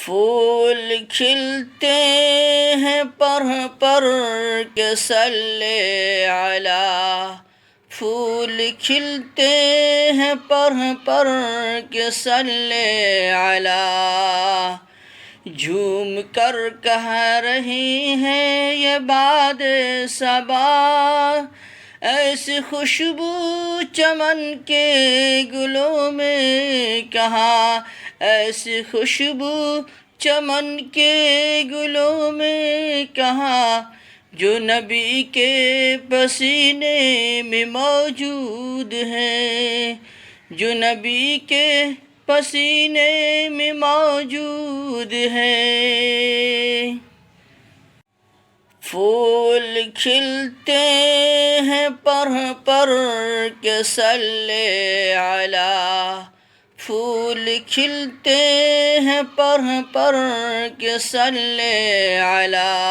پھول کھلتے ہیں پر کے صلی علی، پھول کھلتے ہیں پر کے صلی علی، جھوم کر کہہ رہی ہیں یہ باد صبا، ایسی خوشبو چمن کے گلوں میں کہاں، ایسی خوشبو چمن کے گلوں میں کہاں، جو نبی کے پسینے میں موجود ہیں، جو نبی کے پسینے میں موجود ہیں۔ پھول کھلتے ہیں پر کے صلی علی، پھول کھلتے ہیں پر کے صلی علی،